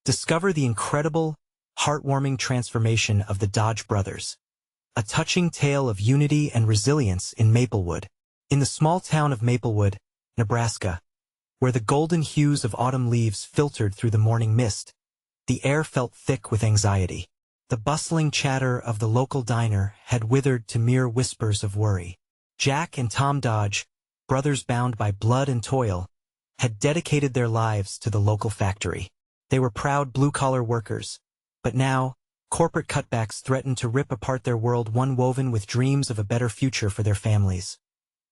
Discover the incredible, heartwarming transformation of the Dodge brothers. A touching tale of unity and resilience in Maplewood. In the small town of Maplewood, Nebraska, where the golden hues of autumn leaves filtered through the morning mist, the air felt thick with anxiety. The bustling chatter of the local diner had withered to mere whispers of worry. Jack and Tom Dodge, brothers bound by blood and toil, had dedicated their lives to the local factory. They were proud blue-collar workers, but now, corporate cutbacks threatened to rip apart their world, one woven with dreams of a better future for their families.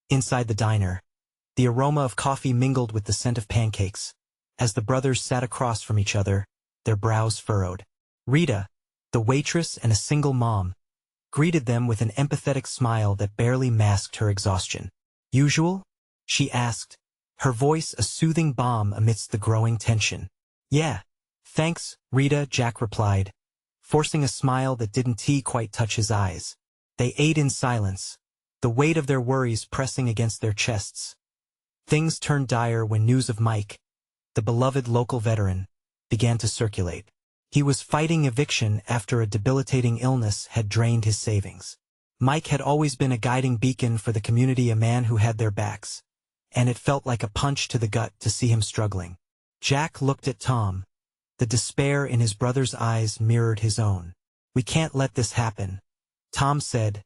Inside the diner, the aroma of coffee mingled with the scent of pancakes. As the brothers sat across from each other, their brows furrowed. Rita, the waitress and a single mom, greeted them with an empathetic smile that barely masked her exhaustion. "Usual?" she asked, her voice a soothing balm amidst the growing tension. "Yeah, thanks, Rita," Jack replied, forcing a smile that didn't quite touch his eyes. They ate in silence, the weight of their worries pressing against their chests. Things turned dire when news of Mike, the beloved local veteran, began to circulate. He was fighting eviction after a debilitating illness had drained his savings. Mike had always been a guiding beacon for the community, a man who had their backs, and it felt like a punch to the gut to see him struggling. Jack looked at Tom. The despair in his brother's eyes mirrored his own. "We can't let this happen," Tom said,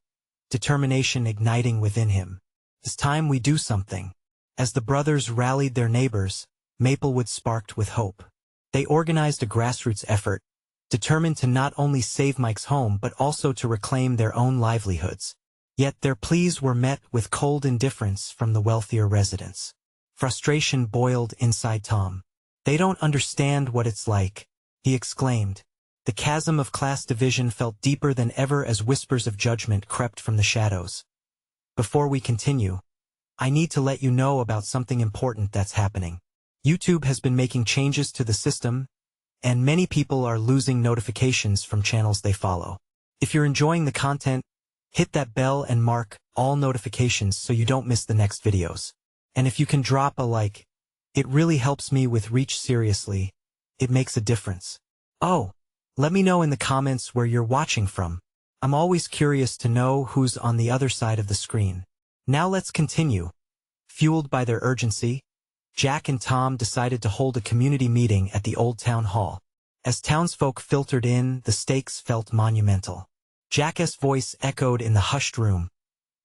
determination igniting within him. "It's time we do something." As the brothers rallied their neighbors, Maplewood sparked with hope. They organized a grassroots effort, determined to not only save Mike's home but also to reclaim their own livelihoods. Yet their pleas were met with cold indifference from the wealthier residents. Frustration boiled inside Tom. "They don't understand what it's like," he exclaimed. The chasm of class division felt deeper than ever as whispers of judgment crept from the shadows. "Before we continue, I need to let you know about something important that's happening. YouTube has been making changes to the system, and many people are losing notifications from channels they follow. If you're enjoying the content, hit that bell and mark all notifications so you don't miss the next videos. And if you can drop a like, it really helps me with reach. Seriously, it makes a difference. Oh, let me know in the comments where you're watching from. I'm always curious to know who's on the other side of the screen. Now let's continue." Fueled by their urgency, Jack and Tom decided to hold a community meeting at the old town hall. As townsfolk filtered in, the stakes felt monumental. Jack's voice echoed in the hushed room.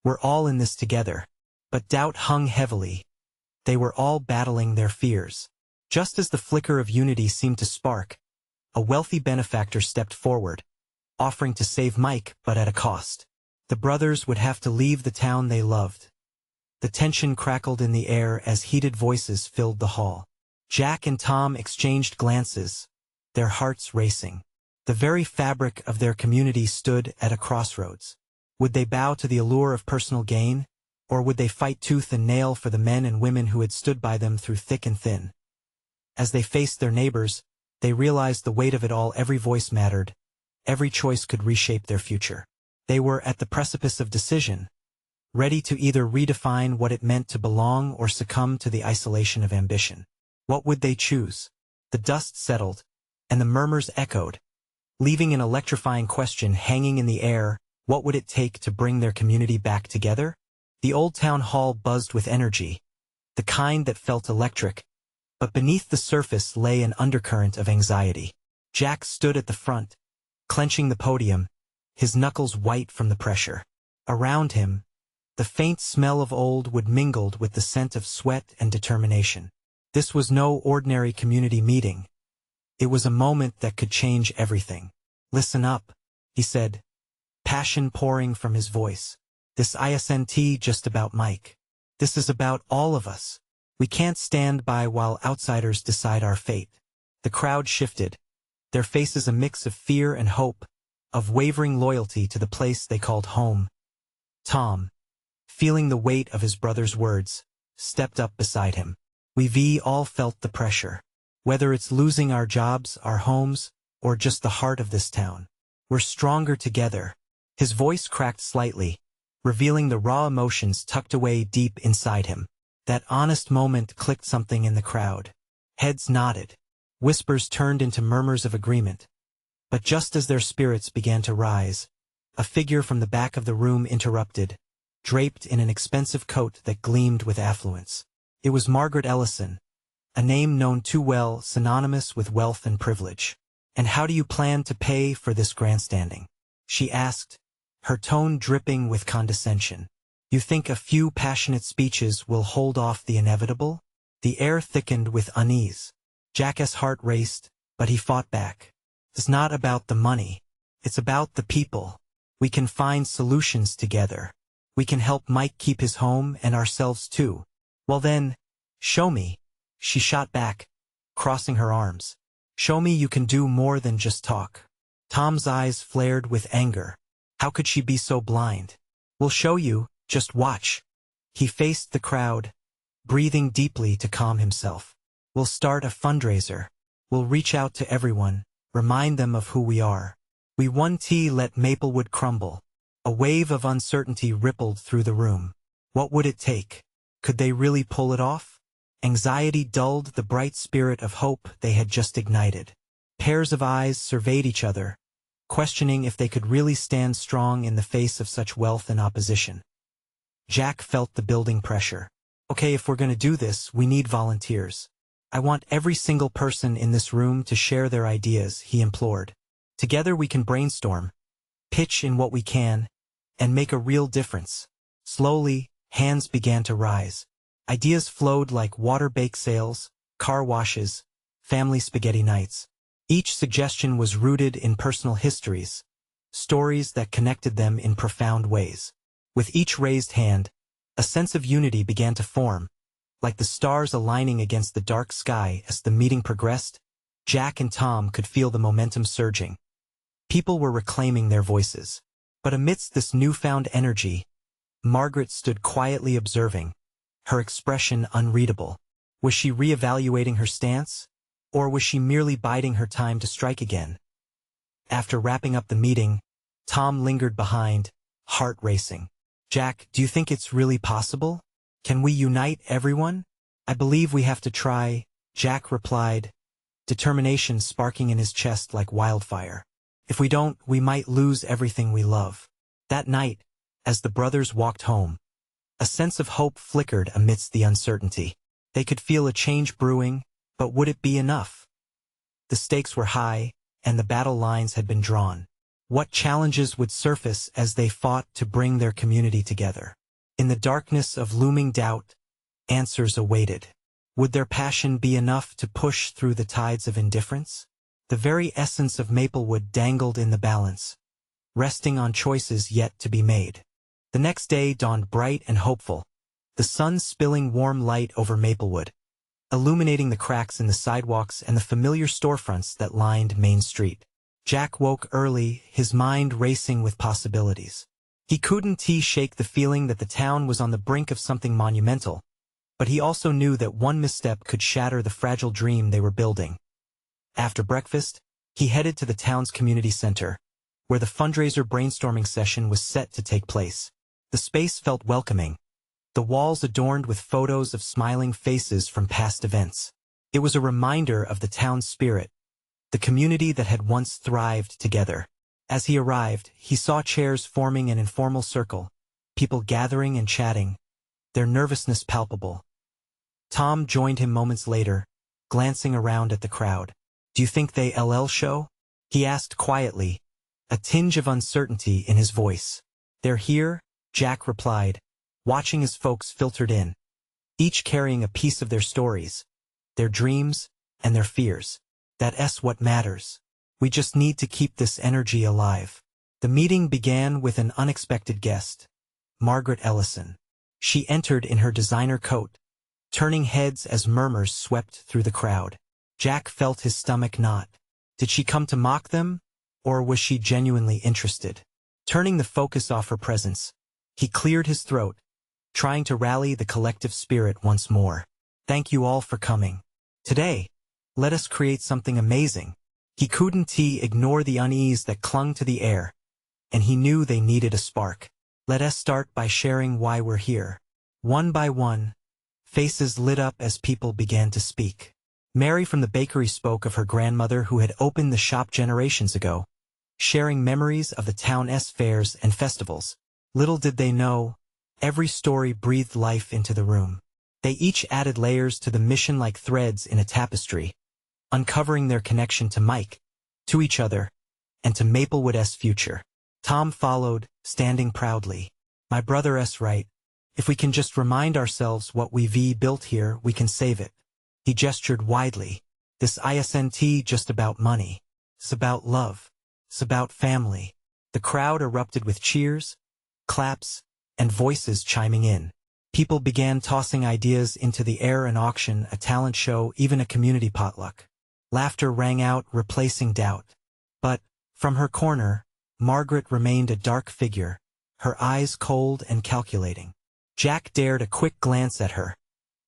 "We're all in this together." But doubt hung heavily. They were all battling their fears. Just as the flicker of unity seemed to spark, a wealthy benefactor stepped forward, offering to save Mike, but at a cost. The brothers would have to leave the town they loved. The tension crackled in the air as heated voices filled the hall. Jack and Tom exchanged glances, their hearts racing. The very fabric of their community stood at a crossroads. Would they bow to the allure of personal gain, or would they fight tooth and nail for the men and women who had stood by them through thick and thin? As they faced their neighbors, they realized the weight of it all. Every voice mattered. Every choice could reshape their future. They were at the precipice of decision, ready to either redefine what it meant to belong or succumb to the isolation of ambition. What would they choose? The dust settled, and the murmurs echoed, leaving an electrifying question hanging in the air: what would it take to bring their community back together? The old town hall buzzed with energy, the kind that felt electric, but beneath the surface lay an undercurrent of anxiety. Jack stood at the front, clenching the podium, his knuckles white from the pressure. Around him, the faint smell of old wood mingled with the scent of sweat and determination. This was no ordinary community meeting. It was a moment that could change everything. "Listen up," he said, passion pouring from his voice. "This isn't just about Mike. This is about all of us. We can't stand by while outsiders decide our fate." The crowd shifted, their faces a mix of fear and hope, of wavering loyalty to the place they called home. Tom, feeling the weight of his brother's words, stepped up beside him. "We've all felt the pressure. Whether it's losing our jobs, our homes, or just the heart of this town. We're stronger together." His voice cracked slightly, revealing the raw emotions tucked away deep inside him. That honest moment clicked something in the crowd. Heads nodded. Whispers turned into murmurs of agreement. But just as their spirits began to rise, a figure from the back of the room interrupted, draped in an expensive coat that gleamed with affluence. It was Margaret Ellison, a name known too well, synonymous with wealth and privilege. "And how do you plan to pay for this grandstanding?" she asked, her tone dripping with condescension. "You think a few passionate speeches will hold off the inevitable?" The air thickened with unease. Jack's heart raced, but he fought back. "It's not about the money. It's about the people. We can find solutions together. We can help Mike keep his home and ourselves too." "Well then, show me," she shot back, crossing her arms. "Show me you can do more than just talk." Tom's eyes flared with anger. How could she be so blind? "We'll show you, just watch." He faced the crowd, breathing deeply to calm himself. "We'll start a fundraiser. We'll reach out to everyone, remind them of who we are. We won't let Maplewood crumble." A wave of uncertainty rippled through the room. What would it take? Could they really pull it off? Anxiety dulled the bright spirit of hope they had just ignited. Pairs of eyes surveyed each other, questioning if they could really stand strong in the face of such wealth and opposition. Jack felt the building pressure. "Okay, if we're going to do this, we need volunteers. I want every single person in this room to share their ideas," he implored. "Together we can brainstorm, pitch in what we can, and make a real difference." Slowly, hands began to rise. Ideas flowed like water bake sales, car washes, family spaghetti nights. Each suggestion was rooted in personal histories, stories that connected them in profound ways. With each raised hand, a sense of unity began to form, like the stars aligning against the dark sky. As the meeting progressed, Jack and Tom could feel the momentum surging. People were reclaiming their voices. But amidst this newfound energy, Margaret stood quietly observing, her expression unreadable. Was she reevaluating her stance? Or was she merely biding her time to strike again? After wrapping up the meeting, Tom lingered behind, heart racing. "Jack, do you think it's really possible? Can we unite everyone?" "I believe we have to try," Jack replied, determination sparking in his chest like wildfire. "If we don't, we might lose everything we love." That night, as the brothers walked home, a sense of hope flickered amidst the uncertainty. They could feel a change brewing, but would it be enough? The stakes were high, and the battle lines had been drawn. What challenges would surface as they fought to bring their community together? In the darkness of looming doubt, answers awaited. Would their passion be enough to push through the tides of indifference? The very essence of Maplewood dangled in the balance, resting on choices yet to be made. The next day dawned bright and hopeful, the sun spilling warm light over Maplewood, illuminating the cracks in the sidewalks and the familiar storefronts that lined Main Street. Jack woke early, his mind racing with possibilities. He couldn't shake the feeling that the town was on the brink of something monumental, but he also knew that one misstep could shatter the fragile dream they were building. After breakfast, he headed to the town's community center, where the fundraiser brainstorming session was set to take place. The space felt welcoming, the walls adorned with photos of smiling faces from past events. It was a reminder of the town's spirit, the community that had once thrived together. As he arrived, he saw chairs forming an informal circle, people gathering and chatting, their nervousness palpable. Tom joined him moments later, glancing around at the crowd. "Do you think they'll show?" he asked quietly, a tinge of uncertainty in his voice. "They're here," Jack replied, watching as folks filtered in, each carrying a piece of their stories, their dreams, and their fears. That's what matters. We just need to keep this energy alive. The meeting began with an unexpected guest, Margaret Ellison. She entered in her designer coat, turning heads as murmurs swept through the crowd. Jack felt his stomach knot. Did she come to mock them, or was she genuinely interested? Turning the focus off her presence, he cleared his throat, trying to rally the collective spirit once more. "Thank you all for coming. Today, let us create something amazing." He couldn't ignore the unease that clung to the air, and he knew they needed a spark. "Let us start by sharing why we're here." One by one, faces lit up as people began to speak. Mary from the bakery spoke of her grandmother who had opened the shop generations ago, sharing memories of the town's fairs and festivals. Little did they know, every story breathed life into the room. They each added layers to the mission like threads in a tapestry, uncovering their connection to Mike, to each other, and to Maplewood's future. Tom followed, standing proudly. My brother's right. If we can just remind ourselves what we've built here, we can save it. He gestured widely. This isn't just about money. It's about love. It's about family. The crowd erupted with cheers, claps, and voices chiming in. People began tossing ideas into the air: an auction, a talent show, even a community potluck. Laughter rang out, replacing doubt. But, from her corner, Margaret remained a dark figure, her eyes cold and calculating. Jack dared a quick glance at her,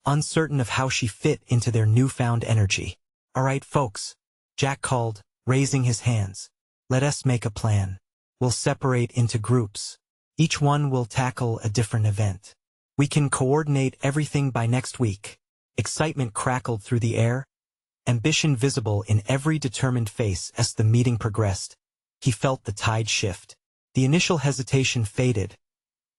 uncertain of how she fit into their newfound energy. "All right, folks," Jack called, raising his hands. "Let us make a plan. We'll separate into groups. Each one will tackle a different event. We can coordinate everything by next week." Excitement crackled through the air, ambition visible in every determined face. As the meeting progressed, he felt the tide shift. The initial hesitation faded,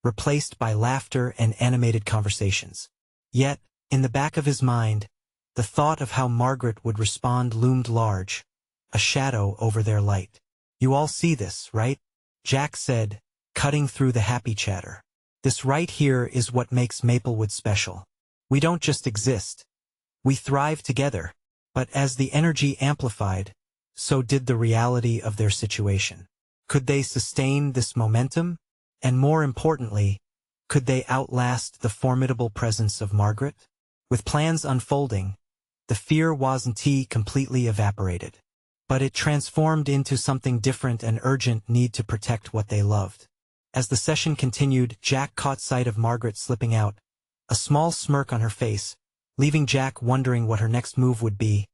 replaced by laughter and animated conversations. Yet, in the back of his mind, the thought of how Margaret would respond loomed large, a shadow over their light. "You all see this, right?" Jack said, cutting through the happy chatter. "This right here is what makes Maplewood special. We don't just exist. We thrive together." But as the energy amplified, so did the reality of their situation. Could they sustain this momentum? And more importantly, could they outlast the formidable presence of Margaret? With plans unfolding, the fear wasn't completely evaporated. But it transformed into something different: an urgent need to protect what they loved. As the session continued, Jack caught sight of Margaret slipping out, a small smirk on her face, leaving Jack wondering what her next move would be.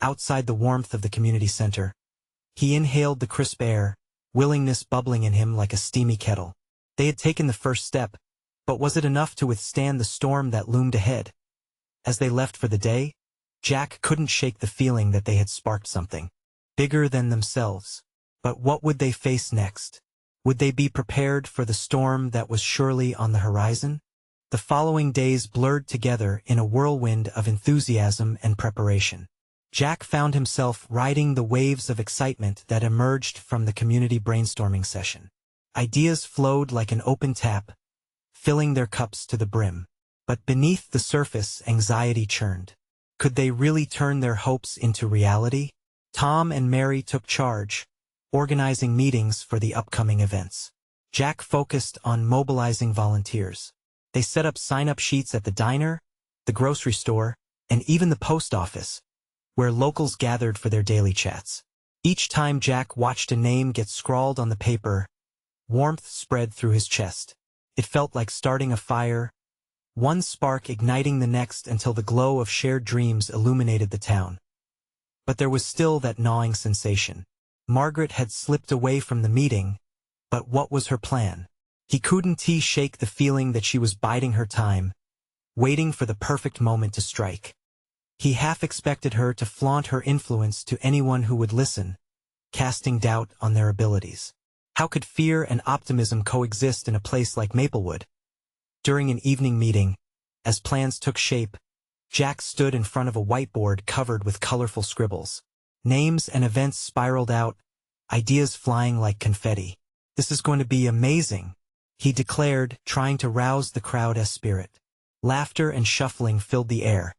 Outside the warmth of the community center, he inhaled the crisp air, willingness bubbling in him like a steamy kettle. They had taken the first step, but was it enough to withstand the storm that loomed ahead? As they left for the day, Jack couldn't shake the feeling that they had sparked something bigger than themselves. But what would they face next? Would they be prepared for the storm that was surely on the horizon? The following days blurred together in a whirlwind of enthusiasm and preparation. Jack found himself riding the waves of excitement that emerged from the community brainstorming session. Ideas flowed like an open tap, filling their cups to the brim. But beneath the surface, anxiety churned. Could they really turn their hopes into reality? Tom and Mary took charge, organizing meetings for the upcoming events. Jack focused on mobilizing volunteers. They set up sign-up sheets at the diner, the grocery store, and even the post office, where locals gathered for their daily chats. Each time Jack watched a name get scrawled on the paper, warmth spread through his chest. It felt like starting a fire, one spark igniting the next until the glow of shared dreams illuminated the town. But there was still that gnawing sensation. Margaret had slipped away from the meeting, but what was her plan? He couldn't shake the feeling that she was biding her time, waiting for the perfect moment to strike. He half expected her to flaunt her influence to anyone who would listen, casting doubt on their abilities. How could fear and optimism coexist in a place like Maplewood? During an evening meeting, as plans took shape, Jack stood in front of a whiteboard covered with colorful scribbles. Names and events spiraled out, ideas flying like confetti. "This is going to be amazing," he declared, trying to rouse the crowd's spirit. Laughter and shuffling filled the air,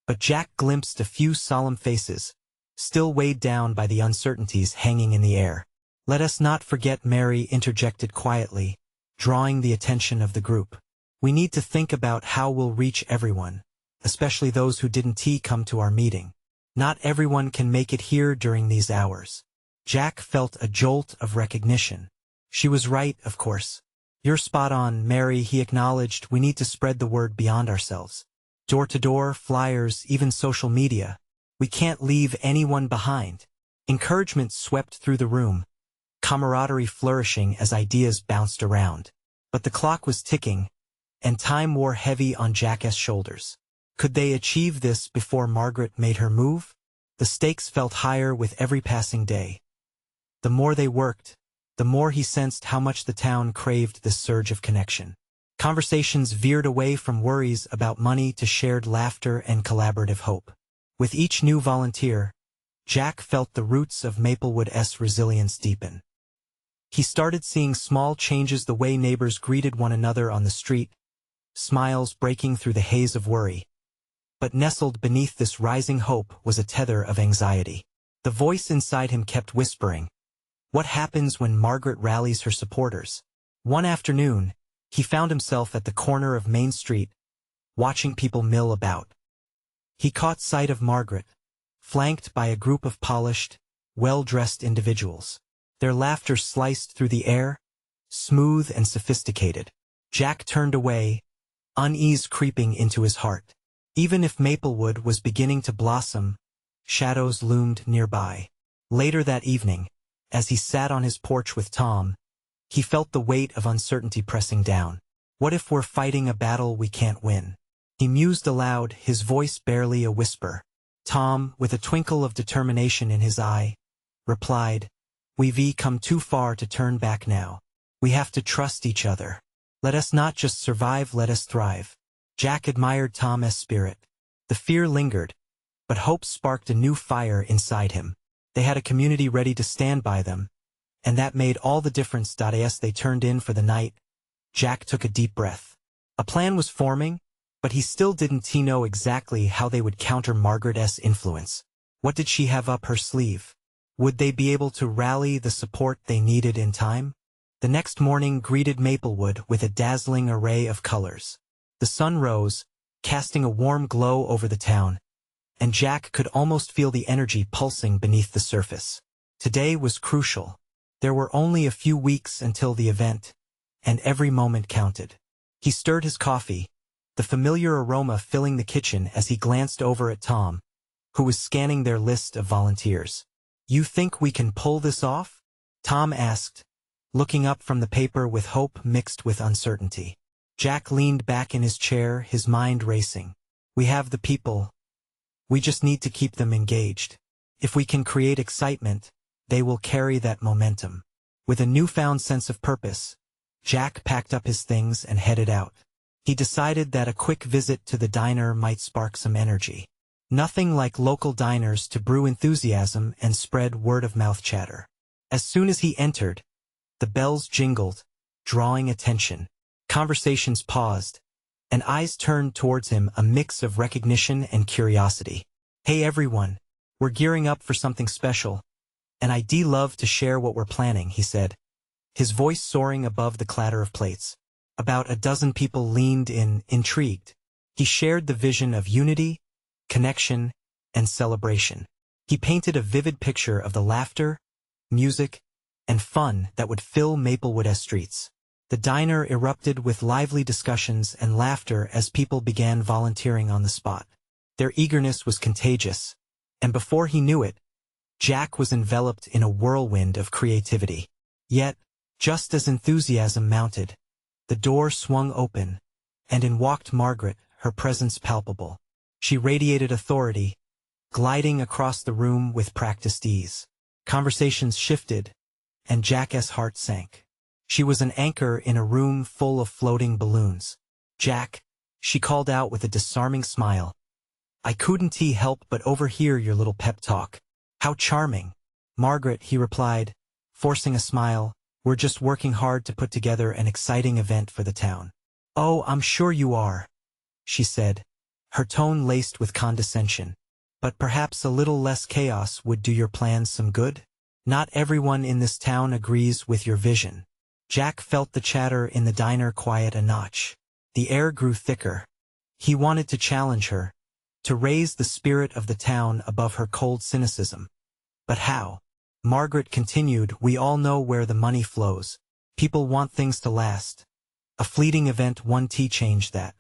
but Jack glimpsed a few solemn faces, still weighed down by the uncertainties hanging in the air. "Let us not forget," Mary interjected quietly, drawing the attention of the group. "We need to think about how we'll reach everyone, especially those who didn't come to our meeting. Not everyone can make it here during these hours." Jack felt a jolt of recognition. She was right, of course. "You're spot on, Mary," he acknowledged. "We need to spread the word beyond ourselves. Door-to-door, flyers, even social media. We can't leave anyone behind." Encouragement swept through the room, camaraderie flourishing as ideas bounced around. But the clock was ticking, and time wore heavy on Jack's shoulders. Could they achieve this before Margaret made her move? The stakes felt higher with every passing day. The more they worked, the more he sensed how much the town craved this surge of connection. Conversations veered away from worries about money to shared laughter and collaborative hope. With each new volunteer, Jack felt the roots of Maplewood's resilience deepen. He started seeing small changes, the way neighbors greeted one another on the street, smiles breaking through the haze of worry. But nestled beneath this rising hope was a tether of anxiety. The voice inside him kept whispering, "What happens when Margaret rallies her supporters?" One afternoon, he found himself at the corner of Main Street, watching people mill about. He caught sight of Margaret, flanked by a group of polished, well-dressed individuals. Their laughter sliced through the air, smooth and sophisticated. Jack turned away, unease creeping into his heart. Even if Maplewood was beginning to blossom, shadows loomed nearby. Later that evening, as he sat on his porch with Tom, he felt the weight of uncertainty pressing down. What if we're fighting a battle we can't win? He mused aloud, his voice barely a whisper. Tom, with a twinkle of determination in his eye, replied, "We've come too far to turn back now. We have to trust each other. Let us not just survive, let us thrive." Jack admired Tom's spirit. The fear lingered, but hope sparked a new fire inside him. They had a community ready to stand by them, and that made all the difference. As they turned in for the night, Jack took a deep breath. A plan was forming, but he still didn't know exactly how they would counter Margaret's influence. What did she have up her sleeve? Would they be able to rally the support they needed in time? The next morning greeted Maplewood with a dazzling array of colors. The sun rose, casting a warm glow over the town, and Jack could almost feel the energy pulsing beneath the surface. Today was crucial. There were only a few weeks until the event, and every moment counted. He stirred his coffee, the familiar aroma filling the kitchen as he glanced over at Tom, who was scanning their list of volunteers. "You think we can pull this off?" Tom asked, looking up from the paper with hope mixed with uncertainty. Jack leaned back in his chair, his mind racing. "We have the people. We just need to keep them engaged. If we can create excitement, they will carry that momentum." With a newfound sense of purpose, Jack packed up his things and headed out. He decided that a quick visit to the diner might spark some energy. Nothing like local diners to brew enthusiasm and spread word-of-mouth chatter. As soon as he entered, the bells jingled, drawing attention. Conversations paused, and eyes turned towards him, a mix of recognition and curiosity. "Hey everyone, we're gearing up for something special, and I'd love to share what we're planning," he said, his voice soaring above the clatter of plates. About a dozen people leaned in, intrigued. He shared the vision of unity, connection, and celebration. He painted a vivid picture of the laughter, music, and fun that would fill Maplewood's streets. The diner erupted with lively discussions and laughter as people began volunteering on the spot. Their eagerness was contagious, and before he knew it, Jack was enveloped in a whirlwind of creativity. Yet, just as enthusiasm mounted, the door swung open, and in walked Margaret, her presence palpable. She radiated authority, gliding across the room with practiced ease. Conversations shifted, and Jack's heart sank. She was an anchor in a room full of floating balloons. "Jack," she called out with a disarming smile, "I couldn't help but overhear your little pep talk." "How charming." "Margaret," he replied, forcing a smile, "we're just working hard to put together an exciting event for the town." "Oh, I'm sure you are," she said, her tone laced with condescension. "But perhaps a little less chaos would do your plans some good? Not everyone in this town agrees with your vision." Jack felt the chatter in the diner quiet a notch. The air grew thicker. He wanted to challenge her, to raise the spirit of the town above her cold cynicism. But how? Margaret continued, "We all know where the money flows. People want things to last. A fleeting event won't change that."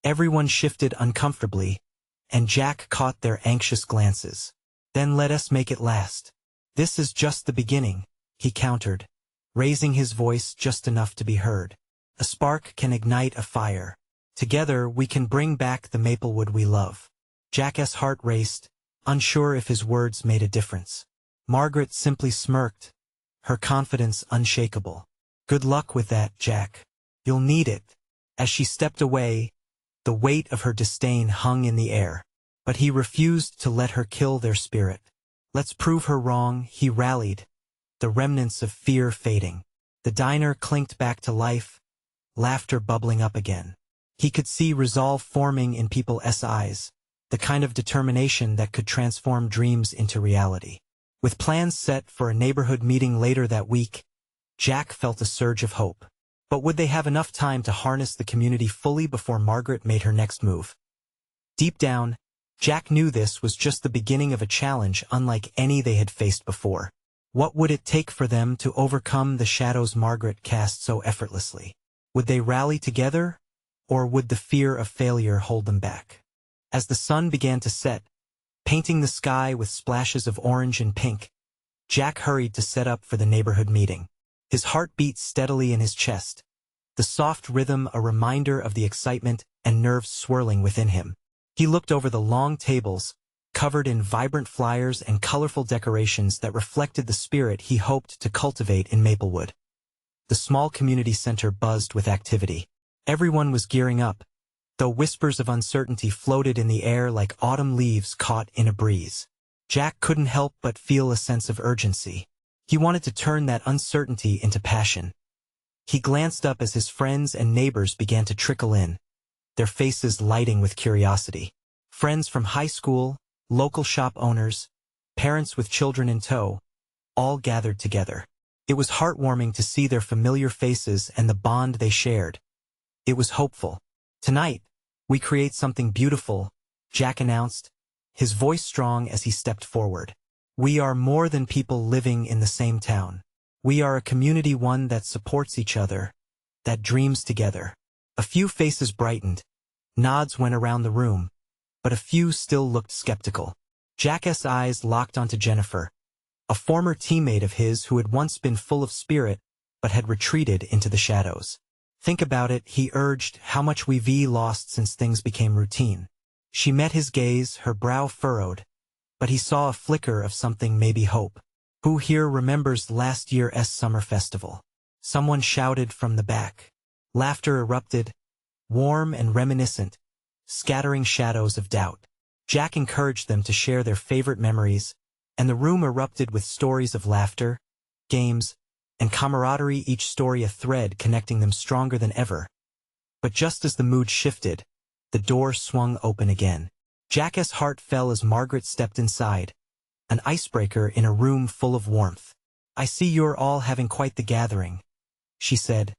Everyone shifted uncomfortably, and Jack caught their anxious glances. "Then let us make it last." "This is just the beginning," he countered, raising his voice just enough to be heard. "A spark can ignite a fire. Together, we can bring back the Maplewood we love. Jack's heart raced, unsure if his words made a difference. Margaret simply smirked, her confidence unshakable. Good luck with that, Jack. You'll need it. As she stepped away, the weight of her disdain hung in the air. But he refused to let her kill their spirit. Let's prove her wrong, he rallied, the remnants of fear fading. The diner clinked back to life, laughter bubbling up again. He could see resolve forming in people's eyes, the kind of determination that could transform dreams into reality. With plans set for a neighborhood meeting later that week, Jack felt a surge of hope. But would they have enough time to harness the community fully before Margaret made her next move? Deep down, Jack knew this was just the beginning of a challenge unlike any they had faced before. What would it take for them to overcome the shadows Margaret cast so effortlessly? Would they rally together, or would the fear of failure hold them back? As the sun began to set, painting the sky with splashes of orange and pink, Jack hurried to set up for the neighborhood meeting. His heart beat steadily in his chest, the soft rhythm a reminder of the excitement and nerves swirling within him. He looked over the long tables, covered in vibrant flyers and colorful decorations that reflected the spirit he hoped to cultivate in Maplewood. The small community center buzzed with activity. Everyone was gearing up, though whispers of uncertainty floated in the air like autumn leaves caught in a breeze. Jack couldn't help but feel a sense of urgency. He wanted to turn that uncertainty into passion. He glanced up as his friends and neighbors began to trickle in, their faces lighting with curiosity. Friends from high school, local shop owners, parents with children in tow, all gathered together. It was heartwarming to see their familiar faces and the bond they shared. It was hopeful. Tonight, we create something beautiful, Jack announced, his voice strong as he stepped forward. We are more than people living in the same town. We are a community, one that supports each other, that dreams together. A few faces brightened, nods went around the room, but a few still looked skeptical. Jack's eyes locked onto Jennifer, a former teammate of his who had once been full of spirit but had retreated into the shadows. Think about it, he urged, how much we've lost since things became routine. She met his gaze, her brow furrowed, but he saw a flicker of something, maybe hope. Who here remembers last year's summer festival? Someone shouted from the back. Laughter erupted, warm and reminiscent, scattering shadows of doubt. Jack encouraged them to share their favorite memories, and the room erupted with stories of laughter, games, and camaraderie, each story a thread connecting them stronger than ever. But just as the mood shifted, the door swung open again. Jack's heart fell as Margaret stepped inside, an icebreaker in a room full of warmth. I see you're all having quite the gathering, she said,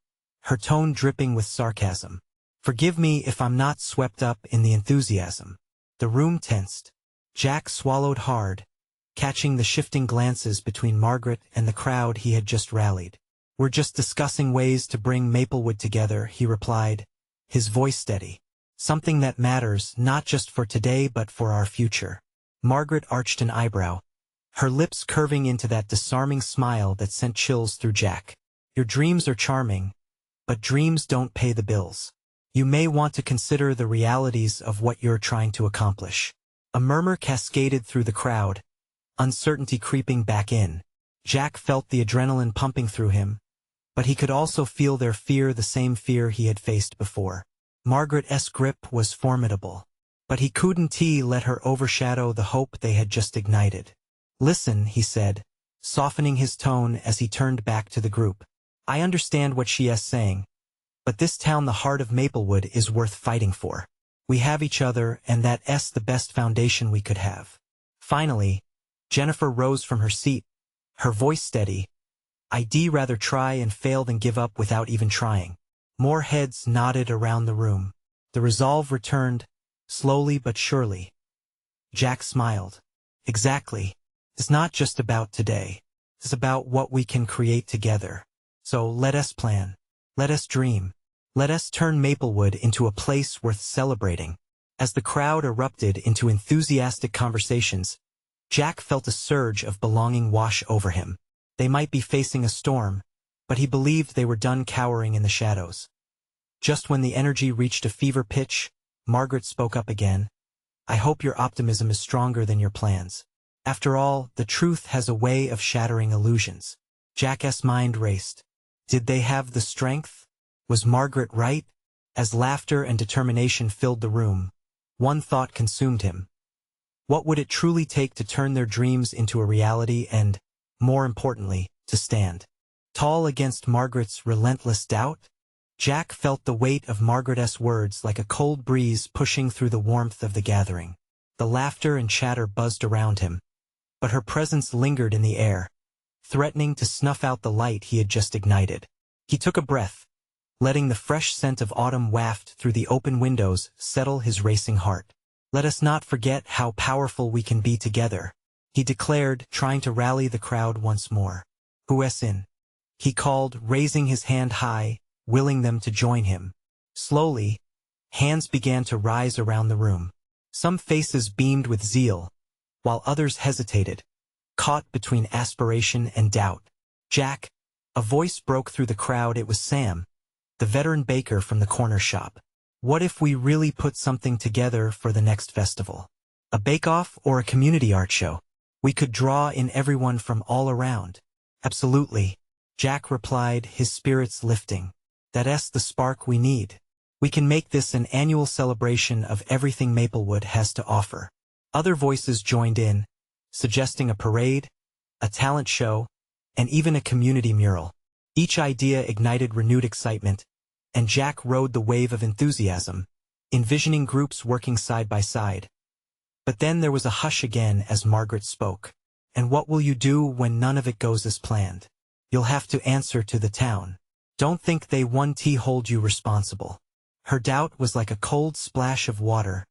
her tone dripping with sarcasm. Forgive me if I'm not swept up in the enthusiasm. The room tensed. Jack swallowed hard, catching the shifting glances between Margaret and the crowd he had just rallied. We're just discussing ways to bring Maplewood together, he replied, his voice steady. Something that matters not just for today but for our future. Margaret arched an eyebrow, her lips curving into that disarming smile that sent chills through Jack. Your dreams are charming, but dreams don't pay the bills. You may want to consider the realities of what you're trying to accomplish. A murmur cascaded through the crowd, uncertainty creeping back in. Jack felt the adrenaline pumping through him, but he could also feel their fear, the same fear he had faced before. Margaret's grip was formidable, but he couldn't let her overshadow the hope they had just ignited. Listen, he said, softening his tone as he turned back to the group. I understand what she is saying, but this town, the heart of Maplewood, is worth fighting for. We have each other, and that's the best foundation we could have. Finally, Jennifer rose from her seat, her voice steady. I'd rather try and fail than give up without even trying. More heads nodded around the room. The resolve returned, slowly but surely. Jack smiled. Exactly. It's not just about today. It's about what we can create together. So let us plan. Let us dream. Let us turn Maplewood into a place worth celebrating. As the crowd erupted into enthusiastic conversations, Jack felt a surge of belonging wash over him. They might be facing a storm, but he believed they were done cowering in the shadows. Just when the energy reached a fever pitch, Margaret spoke up again. I hope your optimism is stronger than your plans. After all, the truth has a way of shattering illusions. Jack's mind raced. Did they have the strength? Was Margaret right? As laughter and determination filled the room, one thought consumed him. What would it truly take to turn their dreams into a reality and, more importantly, to stand tall against Margaret's relentless doubt? Jack felt the weight of Margaret's words like a cold breeze pushing through the warmth of the gathering. The laughter and chatter buzzed around him, but her presence lingered in the air, threatening to snuff out the light he had just ignited. He took a breath, letting the fresh scent of autumn waft through the open windows settle his racing heart. Let us not forget how powerful we can be together, he declared, trying to rally the crowd once more. Who's in? He called, raising his hand high, willing them to join him. Slowly, hands began to rise around the room. Some faces beamed with zeal, while others hesitated, caught between aspiration and doubt. Jack, a voice broke through the crowd. It was Sam, the veteran baker from the corner shop. What if we really put something together for the next festival? A bake-off or a community art show? We could draw in everyone from all around. Absolutely, Jack replied, his spirits lifting. That's the spark we need. We can make this an annual celebration of everything Maplewood has to offer. Other voices joined in, suggesting a parade, a talent show, and even a community mural. Each idea ignited renewed excitement, and Jack rode the wave of enthusiasm, envisioning groups working side by side. But then there was a hush again as Margaret spoke. And what will you do when none of it goes as planned? You'll have to answer to the town. Don't think they won't hold you responsible. Her doubt was like a cold splash of water,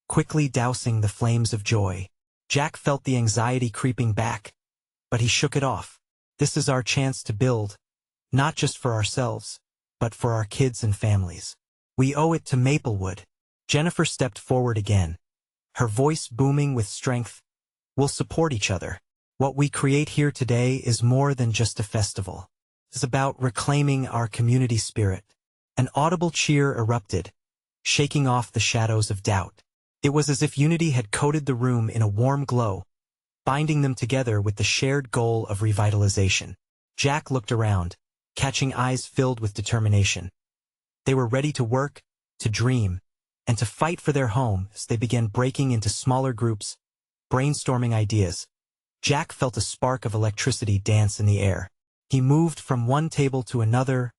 quickly dousing the flames of joy. Jack felt the anxiety creeping back, but he shook it off. This is our chance to build, not just for ourselves, but for our kids and families. We owe it to Maplewood. Jennifer stepped forward again, her voice booming with strength. We'll support each other. What we create here today is more than just a festival. It's about reclaiming our community spirit. An audible cheer erupted, shaking off the shadows of doubt. It was as if unity had coated the room in a warm glow, binding them together with the shared goal of revitalization. Jack looked around, catching eyes filled with determination. They were ready to work, to dream, and to fight for their home as they began breaking into smaller groups, brainstorming ideas. Jack felt a spark of electricity dance in the air. He moved from one table to another,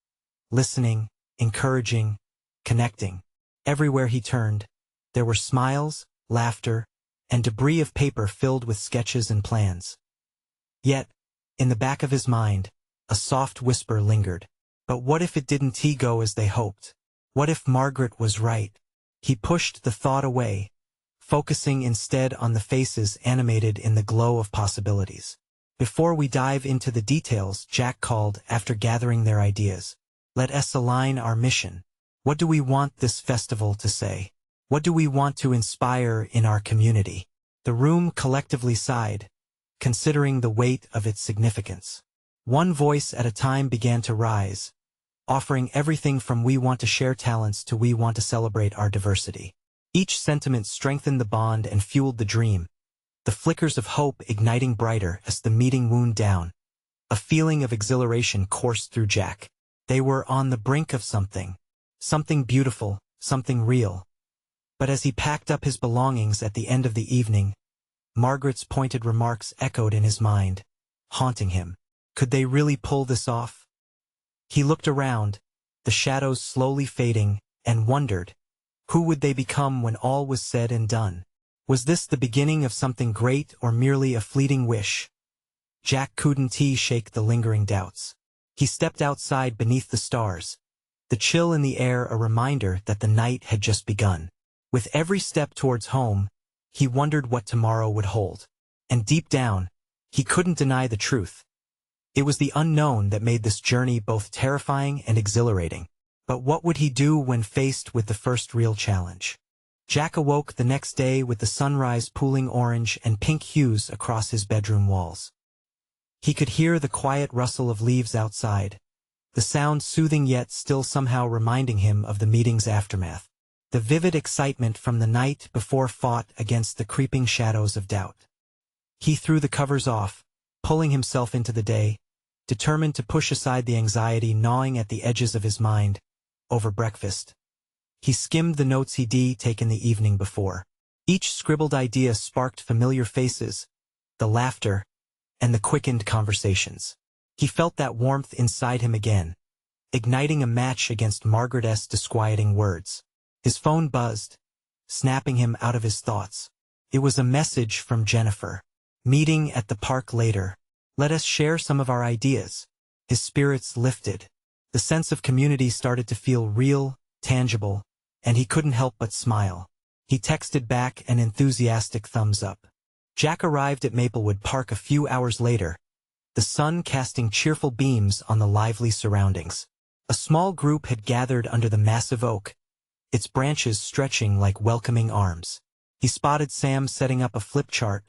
listening, encouraging, connecting. Everywhere he turned, there were smiles, laughter, and debris of paper filled with sketches and plans. Yet, in the back of his mind, a soft whisper lingered. But what if it didn't go as they hoped? What if Margaret was right? He pushed the thought away, focusing instead on the faces animated in the glow of possibilities. Before we dive into the details, Jack called, after gathering their ideas. Let us align our mission. What do we want this festival to say? What do we want to inspire in our community? The room collectively sighed, considering the weight of its significance. One voice at a time began to rise, offering everything from we want to share talents to we want to celebrate our diversity. Each sentiment strengthened the bond and fueled the dream, the flickers of hope igniting brighter as the meeting wound down. A feeling of exhilaration coursed through Jack. They were on the brink of something beautiful, something real. But as he packed up his belongings at the end of the evening, Margaret's pointed remarks echoed in his mind, haunting him. Could they really pull this off? He looked around, the shadows slowly fading, and wondered, who would they become when all was said and done? Was this the beginning of something great or merely a fleeting wish? Jack couldn't shake the lingering doubts. He stepped outside beneath the stars, the chill in the air a reminder that the night had just begun. With every step towards home, he wondered what tomorrow would hold. And deep down, he couldn't deny the truth. It was the unknown that made this journey both terrifying and exhilarating. But what would he do when faced with the first real challenge? Jack awoke the next day with the sunrise pooling orange and pink hues across his bedroom walls. He could hear the quiet rustle of leaves outside, the sound soothing yet still somehow reminding him of the meeting's aftermath. The vivid excitement from the night before fought against the creeping shadows of doubt. He threw the covers off, pulling himself into the day, determined to push aside the anxiety gnawing at the edges of his mind. Over breakfast, he skimmed the notes he'd taken the evening before. Each scribbled idea sparked familiar faces, the laughter, and the quickened conversations. He felt that warmth inside him again, igniting a match against Margaret's disquieting words. His phone buzzed, snapping him out of his thoughts. It was a message from Jennifer. Meeting at the park later. Let us share some of our ideas. His spirits lifted. The sense of community started to feel real, tangible, and he couldn't help but smile. He texted back an enthusiastic thumbs up. Jack arrived at Maplewood Park a few hours later, the sun casting cheerful beams on the lively surroundings. A small group had gathered under the massive oak, its branches stretching like welcoming arms. He spotted Sam setting up a flip chart,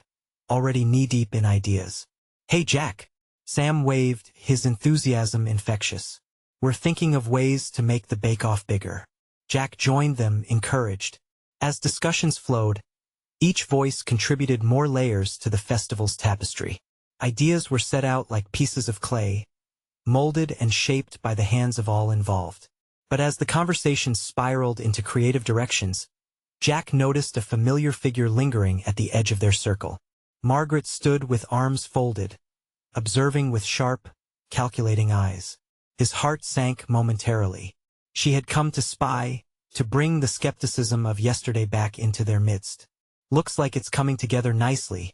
already knee-deep in ideas. "Hey Jack," Sam waved, his enthusiasm infectious. "We're thinking of ways to make the bake-off bigger." Jack joined them, encouraged. As discussions flowed, each voice contributed more layers to the festival's tapestry. Ideas were set out like pieces of clay, molded and shaped by the hands of all involved. But as the conversation spiraled into creative directions, Jack noticed a familiar figure lingering at the edge of their circle. Margaret stood with arms folded, observing with sharp, calculating eyes. His heart sank momentarily. She had come to spy, to bring the skepticism of yesterday back into their midst. "Looks like it's coming together nicely,"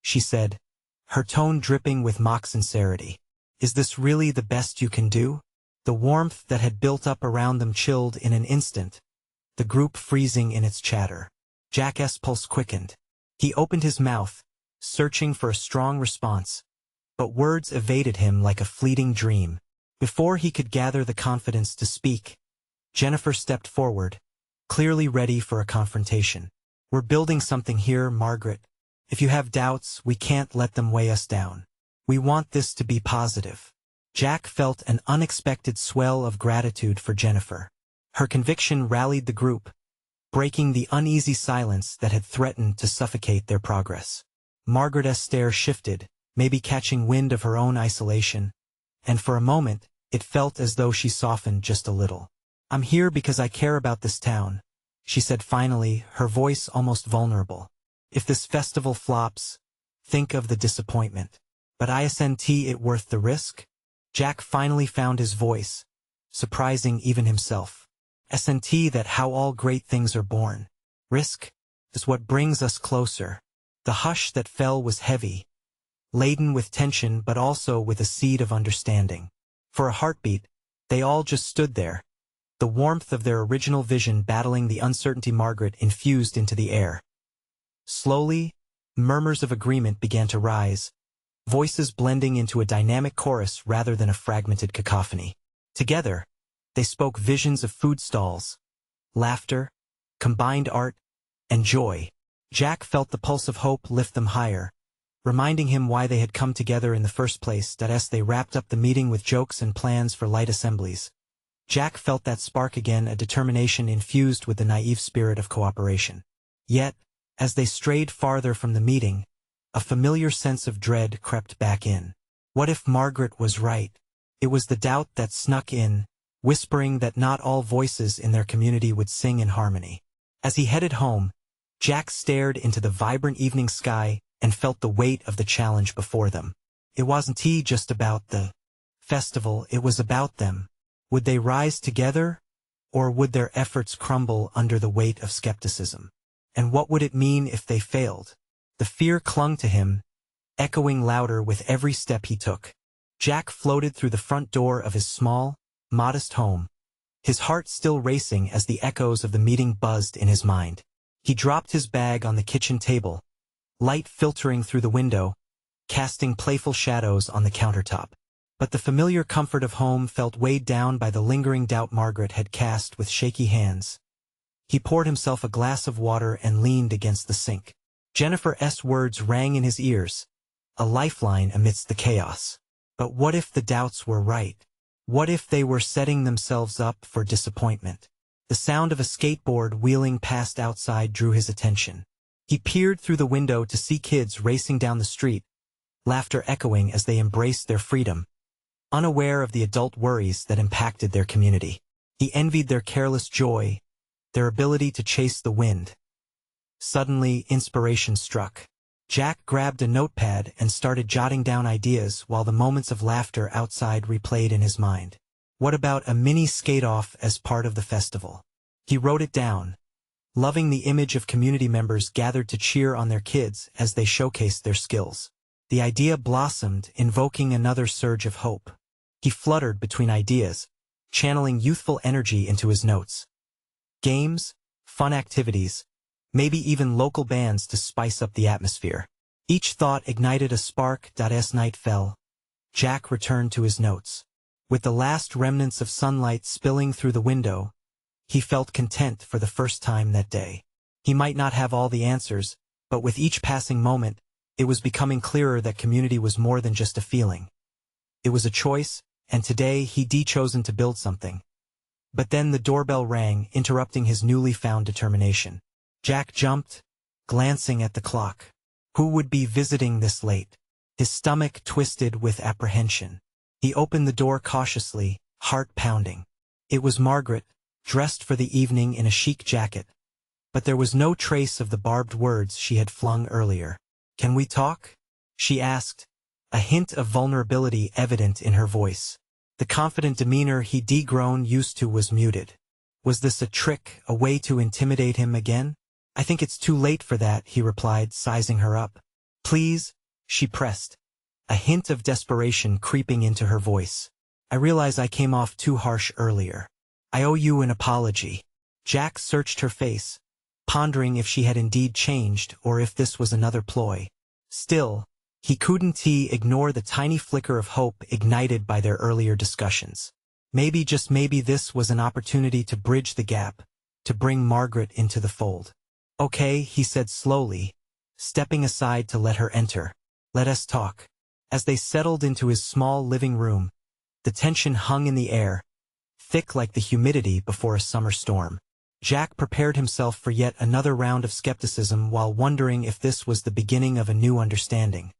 she said, her tone dripping with mock sincerity. "Is this really the best you can do?" The warmth that had built up around them chilled in an instant, the group freezing in its chatter. Jack's pulse quickened. He opened his mouth, searching for a strong response, but words evaded him like a fleeting dream. Before he could gather the confidence to speak, Jennifer stepped forward, clearly ready for a confrontation. "We're building something here, Margaret. If you have doubts, we can't let them weigh us down. We want this to be positive." Jack felt an unexpected swell of gratitude for Jennifer. Her conviction rallied the group, breaking the uneasy silence that had threatened to suffocate their progress. Margaret's stare shifted, maybe catching wind of her own isolation, and for a moment, it felt as though she softened just a little. "I'm here because I care about this town," she said finally, her voice almost vulnerable. "If this festival flops, think of the disappointment. But isn't it worth the risk?" Jack finally found his voice, surprising even himself. "Isn't that how all great things are born? Risk is what brings us closer." The hush that fell was heavy, laden with tension but also with a seed of understanding. For a heartbeat, they all just stood there, the warmth of their original vision battling the uncertainty Margaret infused into the air. Slowly, murmurs of agreement began to rise, voices blending into a dynamic chorus rather than a fragmented cacophony. Together, they spoke visions of food stalls, laughter, combined art, and joy. Jack felt the pulse of hope lift them higher, reminding him why they had come together in the first place. As they wrapped up the meeting with jokes and plans for light assemblies, Jack felt that spark again, a determination infused with the naive spirit of cooperation. Yet, as they strayed farther from the meeting, a familiar sense of dread crept back in. What if Margaret was right? It was the doubt that snuck in, whispering that not all voices in their community would sing in harmony. As he headed home, Jack stared into the vibrant evening sky and felt the weight of the challenge before them. It wasn't just about the festival, it was about them. Would they rise together, or would their efforts crumble under the weight of skepticism? And what would it mean if they failed? The fear clung to him, echoing louder with every step he took. Jack floated through the front door of his small, modest home, his heart still racing as the echoes of the meeting buzzed in his mind. He dropped his bag on the kitchen table, light filtering through the window, casting playful shadows on the countertop. But the familiar comfort of home felt weighed down by the lingering doubt Margaret had cast with shaky hands. He poured himself a glass of water and leaned against the sink. Jennifer's words rang in his ears, a lifeline amidst the chaos. But what if the doubts were right? What if they were setting themselves up for disappointment? The sound of a skateboard wheeling past outside drew his attention. He peered through the window to see kids racing down the street, laughter echoing as they embraced their freedom, unaware of the adult worries that impacted their community. He envied their careless joy, their ability to chase the wind. Suddenly, inspiration struck. Jack grabbed a notepad and started jotting down ideas while the moments of laughter outside replayed in his mind. What about a mini skate-off as part of the festival? He wrote it down, loving the image of community members gathered to cheer on their kids as they showcased their skills. The idea blossomed, invoking another surge of hope. He fluttered between ideas, channeling youthful energy into his notes. Games, fun activities, maybe even local bands to spice up the atmosphere. Each thought ignited a spark. As night fell, Jack returned to his notes. With the last remnants of sunlight spilling through the window, he felt content for the first time that day. He might not have all the answers, but with each passing moment, it was becoming clearer that community was more than just a feeling. It was a choice, and today he'd chosen to build something. But then the doorbell rang, interrupting his newly found determination. Jack jumped, glancing at the clock. Who would be visiting this late? His stomach twisted with apprehension. He opened the door cautiously, heart pounding. It was Margaret, dressed for the evening in a chic jacket. But there was no trace of the barbed words she had flung earlier. "Can we talk?" she asked, a hint of vulnerability evident in her voice. The confident demeanor he'd grown used to was muted. Was this a trick, a way to intimidate him again? "I think it's too late for that," he replied, sizing her up. "Please," she pressed, a hint of desperation creeping into her voice. "I realize I came off too harsh earlier. I owe you an apology." Jack searched her face, pondering if she had indeed changed or if this was another ploy. Still, he couldn't ignore the tiny flicker of hope ignited by their earlier discussions. Maybe, just maybe, this was an opportunity to bridge the gap, to bring Margaret into the fold. "Okay," he said slowly, stepping aside to let her enter. "Let us talk." As they settled into his small living room, the tension hung in the air, thick like the humidity before a summer storm. Jack prepared himself for yet another round of skepticism while wondering if this was the beginning of a new understanding.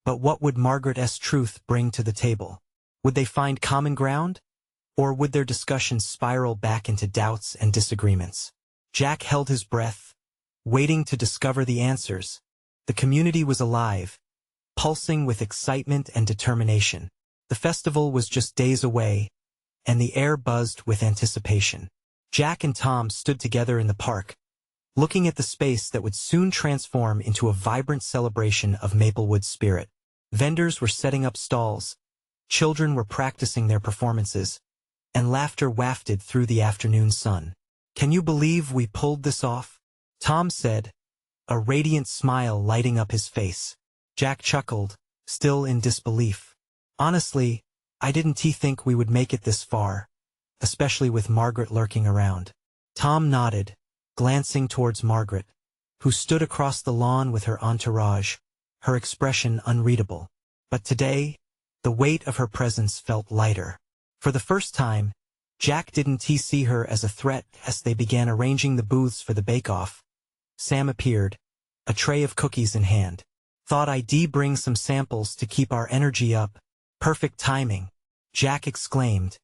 But what would Margaret's truth bring to the table? Would they find common ground? Or would their discussions spiral back into doubts and disagreements? Jack held his breath, waiting to discover the answers. The community was alive, pulsing with excitement and determination. The festival was just days away, and the air buzzed with anticipation. Jack and Tom stood together in the park, looking at the space that would soon transform into a vibrant celebration of Maplewood's spirit. Vendors were setting up stalls, children were practicing their performances, and laughter wafted through the afternoon sun. "Can you believe we pulled this off?" Tom said, a radiant smile lighting up his face. Jack chuckled, still in disbelief. "Honestly, I didn't think we would make it this far, especially with Margaret lurking around." Tom nodded, glancing towards Margaret, who stood across the lawn with her entourage, her expression unreadable. But today, the weight of her presence felt lighter. For the first time, Jack didn't see her as a threat. As they began arranging the booths for the bake-off, Sam appeared, a tray of cookies in hand. "Thought I'd bring some samples to keep our energy up." "Perfect timing," Jack exclaimed,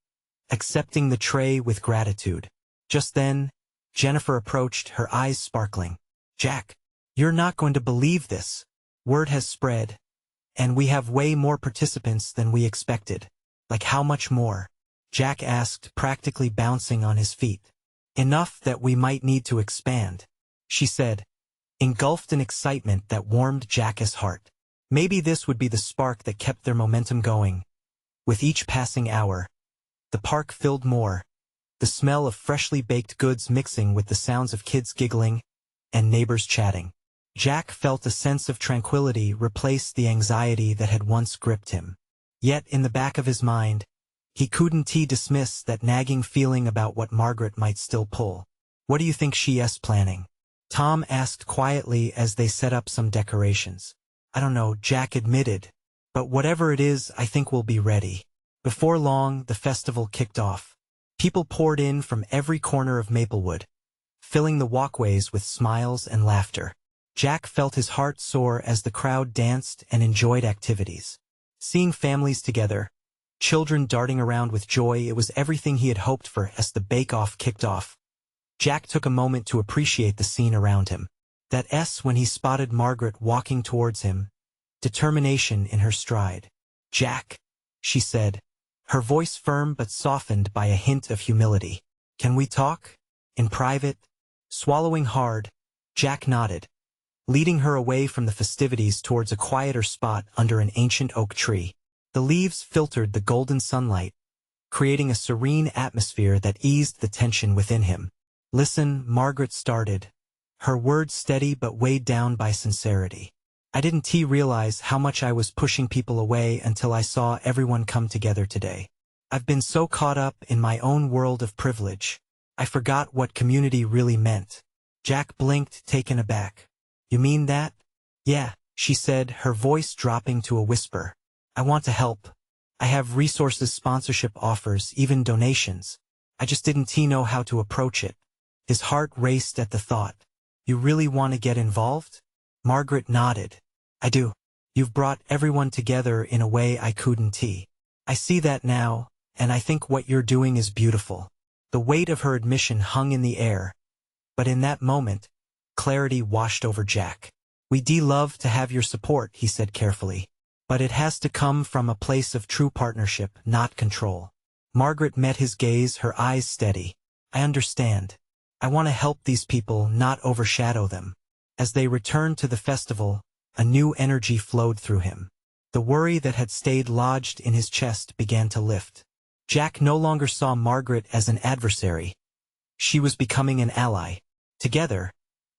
accepting the tray with gratitude. Just then, Jennifer approached, her eyes sparkling. "Jack, you're not going to believe this. Word has spread, and we have way more participants than we expected." "Like how much more?" Jack asked, practically bouncing on his feet. "Enough that we might need to expand," she said, engulfed in excitement that warmed Jack's heart. Maybe this would be the spark that kept their momentum going. With each passing hour, the park filled more, the smell of freshly baked goods mixing with the sounds of kids giggling and neighbors chatting. Jack felt a sense of tranquility replace the anxiety that had once gripped him. Yet in the back of his mind, he couldn't dismiss that nagging feeling about what Margaret might still pull. "What do you think she's planning?" Tom asked quietly as they set up some decorations. "I don't know," Jack admitted, "but whatever it is, I think we'll be ready." Before long, the festival kicked off. People poured in from every corner of Maplewood, filling the walkways with smiles and laughter. Jack felt his heart soar as the crowd danced and enjoyed activities. Seeing families together, children darting around with joy, it was everything he had hoped for as the bake-off kicked off. Jack took a moment to appreciate the scene around him. That when he spotted Margaret walking towards him, determination in her stride. "Jack," she said, her voice firm but softened by a hint of humility. "Can we talk? In private?" Swallowing hard, Jack nodded, leading her away from the festivities towards a quieter spot under an ancient oak tree. The leaves filtered the golden sunlight, creating a serene atmosphere that eased the tension within him. "Listen," Margaret started, her words steady but weighed down by sincerity. "I didn't realize how much I was pushing people away until I saw everyone come together today. I've been so caught up in my own world of privilege, I forgot what community really meant." Jack blinked, taken aback. "You mean that?" "Yeah," she said, her voice dropping to a whisper. "I want to help. I have resources, sponsorship offers, even donations. I just didn't know how to approach it." His heart raced at the thought. "You really want to get involved?" Margaret nodded. "I do. You've brought everyone together in a way I couldn't. I see that now, and I think what you're doing is beautiful." The weight of her admission hung in the air, but in that moment, clarity washed over Jack. "We'd love to have your support," he said carefully, "but it has to come from a place of true partnership, not control." Margaret met his gaze, her eyes steady. "I understand. I want to help these people, not overshadow them." As they returned to the festival, a new energy flowed through him. The worry that had stayed lodged in his chest began to lift. Jack no longer saw Margaret as an adversary. She was becoming an ally. Together,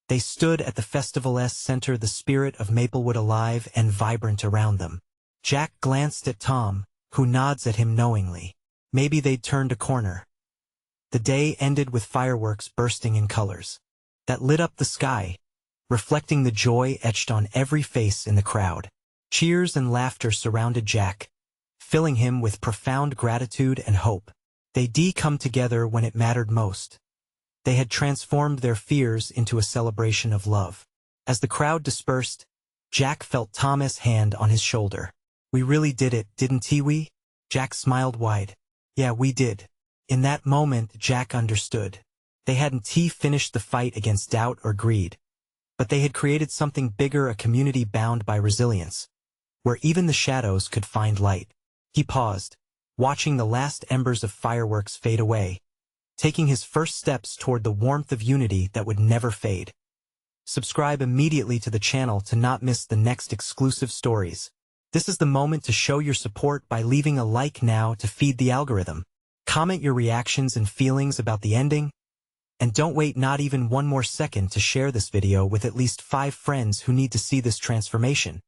they stood at the festival's center, the spirit of Maplewood alive and vibrant around them. Jack glanced at Tom, who nods at him knowingly. Maybe they'd turned a corner. The day ended with fireworks bursting in colors that lit up the sky, reflecting the joy etched on every face in the crowd. Cheers and laughter surrounded Jack, filling him with profound gratitude and hope. They'd come together when it mattered most. They had transformed their fears into a celebration of love. As the crowd dispersed, Jack felt Tom's hand on his shoulder. "We really did it, didn't we?" Jack smiled wide. "Yeah, we did." In that moment, Jack understood. They hadn't finished the fight against doubt or greed, but they had created something bigger, a community bound by resilience, where even the shadows could find light. He paused, watching the last embers of fireworks fade away, taking his first steps toward the warmth of unity that would never fade. Subscribe immediately to the channel to not miss the next exclusive stories. This is the moment to show your support by leaving a like now to feed the algorithm. Comment your reactions and feelings about the ending, and don't wait not even one more second to share this video with at least 5 friends who need to see this transformation.